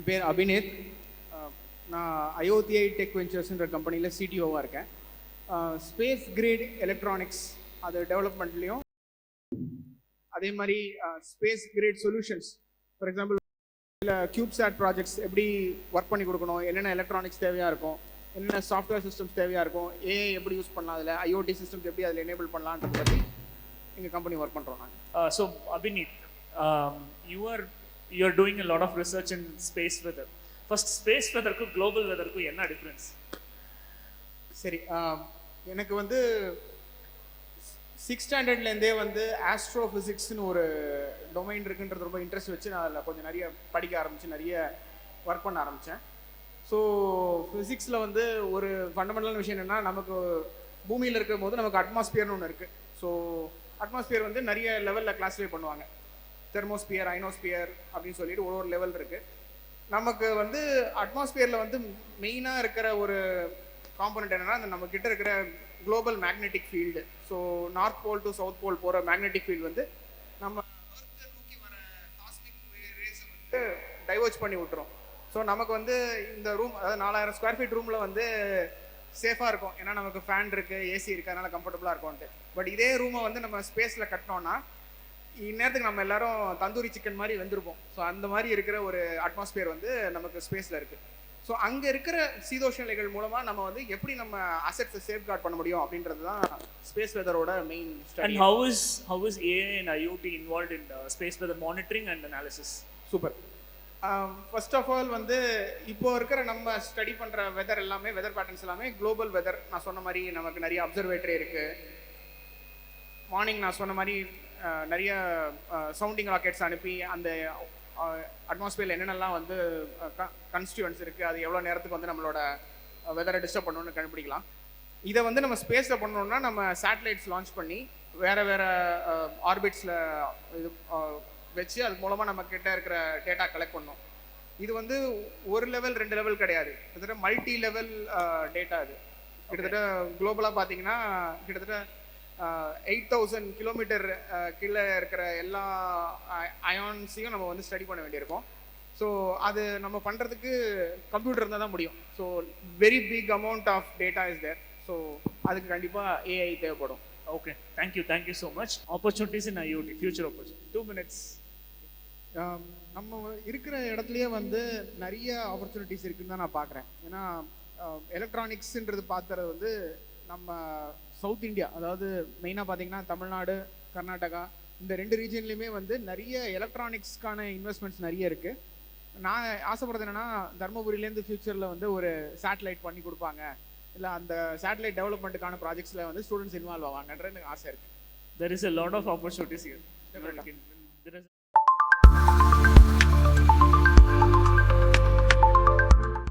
என் பேர் அபினேத். நான் ஐஓடிஐ டெக் வெஞ்சர்ஸ்ன்ற கம்பெனியில் சிடிஓவாக இருக்கேன். ஸ்பேஸ் கிரேட் எலக்ட்ரானிக்ஸ் அது டெவலப்மெண்ட்லேயும், அதே மாதிரி space grade solutions, for example இல்லை கியூப்சாட் ப்ராஜெக்ட்ஸ் எப்படி ஒர்க் பண்ணி கொடுக்கணும், என்னென்ன எலக்ட்ரானிக்ஸ் தேவையாக இருக்கும், என்னென்ன சாஃப்ட்வேர் சிஸ்டம்ஸ் தேவையாக இருக்கும், ஏஐ எப்படி யூஸ் பண்ணலாம், அதில் ஐஓடி சிஸ்டம்ஸ் எப்படி அதில் எனேபிள் பண்ணலான்றத பற்றி எங்கள் கம்பெனி ஒர்க் பண்ணுறோம் நாங்கள். So Abhineet, you are doing a lot of research in space weather. First, space weather ku global weather ku enna difference? சரி, எனக்கு வந்து 6th ஸ்டாண்டர்ட்லேருந்தே வந்து ஆஸ்ட்ரோஃபிசிக்ஸ்னு ஒரு டொமைன் இருக்குன்றது ரொம்ப இன்ட்ரெஸ்ட் வச்சு நான் அதில் கொஞ்சம் நிறைய படிக்க ஆரம்பித்து நிறைய ஒர்க் பண்ண ஆரம்பித்தேன். ஸோ ஃபிசிக்ஸில் வந்து ஒரு ஃபண்டமெண்டலான விஷயம் என்னென்னா, நமக்கு பூமியில் இருக்கும் போது நமக்கு அட்மாஸ்பியர்னு ஒன்று இருக்குது. ஸோ அட்மாஸ்பியர் வந்து நிறைய லெவலில் கிளாஸிஃபை பண்ணுவாங்க. தெர்மோஸ்பியர், ஐனோஸ்பியர் அப்படின்னு சொல்லிட்டு ஒரு லெவல் இருக்குது. நமக்கு வந்து அட்மாஸ்பியரில் வந்து மெயினாக இருக்கிற ஒரு காம்பனண்ட் என்னென்னா, அந்த நம்ம கிட்ட இருக்கிற global magnetic field. So north pole to south pole போகிற மேக்னெட்டிக் ஃபீல்டு வந்து நம்ம எர்த்தை நோக்கி வர காஸ்மிக் ரேஸை வந்து டைவர்ஜ் பண்ணி விட்டுரும். ஸோ நமக்கு வந்து இந்த ரூம், அதாவது 4000 ஸ்கொயர் ஃபீட் ரூமில் வந்து சேஃபாக இருக்கும். ஏன்னா நமக்கு ஃபேன் இருக்குது, ஏசி இருக்குது, அதனால் கம்ஃபர்டபுளாக இருக்கும்ன்ட்டு. பட் இதே ரூமை வந்து நம்ம ஸ்பேஸில் கட்டினோன்னா இந்நேரத்துக்கு நம்ம எல்லாரும் தந்தூரி சிக்கன் மாதிரி வந்திருப்போம். ஸோ அந்த மாதிரி இருக்கிற ஒரு அட்மாஸ்பியர் வந்து நமக்கு ஸ்பேஸில் இருக்குது. ஸோ அங்கே இருக்கிற சீதோஷ்ண நிலைகள் மூலமாக நம்ம வந்து எப்படி நம்ம அசெட்ஸை சேஃப் கார்ட் பண்ண முடியும் அப்படின்றது தான் ஸ்பேஸ் வெதரோட main study. And how is AI and IoT involved in space weather monitoring and analysis? Super. First of all வந்து இப்போ இருக்கிற நம்ம ஸ்டடி பண்ணுற வெதர் எல்லாமே, வெதர் பேட்டர்ன்ஸ் எல்லாமே குளோபல் வெதர். நான் சொன்ன மாதிரி நமக்கு நிறைய அப்சர்வேட்டரி இருக்குது. மார்னிங் நான் சொன்ன மாதிரி நிறைய சவுண்டிங் ராக்கெட்ஸ் அனுப்பி அந்த அட்மாஸ்பியரில் என்னென்னலாம் வந்து கன்ஸ்டியூவன்ஸ் இருக்குது, அது எவ்வளோ நேரத்துக்கு வந்து நம்மளோட வெதரை டிஸ்டர்ப் பண்ணணும்னு கண்டுபிடிக்கலாம். இதை வந்து நம்ம ஸ்பேஸில் பண்ணணும்னா நம்ம சேட்டலைட்ஸ் லான்ச் பண்ணி வேறு வேறு ஆர்பிட்ஸில் இது வச்சு அது மூலமாக நம்ம கிட்ட இருக்கிற டேட்டா கலெக்ட் பண்ணோம். இது வந்து ஒரு லெவல் 2 லெவல் கிடையாது, கிட்டத்தட்ட மல்டி லெவல் டேட்டா. இது கிட்டத்தட்ட குளோபலாக பார்த்தீங்கன்னா கிட்டத்தட்ட 8000 கிலோமீட்டர் கீழே இருக்கிற எல்லா அயான்ஸையும் நம்ம வந்து ஸ்டடி பண்ண வேண்டியிருக்கும். ஸோ அது நம்ம பண்ணுறதுக்கு கம்ப்யூட்டர் இருந்தால் தான் முடியும். So very big amount of data is there. So அதுக்கு கண்டிப்பாக ஏஐ தேவைப்படும். Okay, thank you so much. Opportunities in IoT, future opportunities. 2 minutes. நம்ம இருக்கிற இடத்துலையே வந்து நிறைய ஆப்பர்ச்சுனிட்டிஸ் இருக்குன்னு தான் நான் பார்க்குறேன். ஏன்னா எலக்ட்ரானிக்ஸ்ன்றது பார்த்துறது வந்து நம்ம சவுத் இந்தியா, அதாவது மெயினாக பார்த்தீங்கன்னா தமிழ்நாடு, கர்நாடகா, இந்த 2 ரீஜன்லையுமே வந்து நிறைய எலக்ட்ரானிக்ஸ்க்கான இன்வெஸ்ட்மெண்ட்ஸ் நிறைய இருக்குது. நான் ஆசைப்படுறது என்னென்னா, தர்மபுரியிலேருந்து ஃபியூச்சரில் வந்து ஒரு சேட்டலைட் பண்ணி கொடுப்பாங்க, இல்லை அந்த சேட்டலைட் டெவலப்மெண்ட்டுக்கான ப்ராஜெக்ட்ஸில் வந்து ஸ்டூடெண்ட்ஸ் இன்வால்வ் ஆவாங்கன்ற எனக்கு ஆசை இருக்குது. There is a lot of opportunities here. Definitely.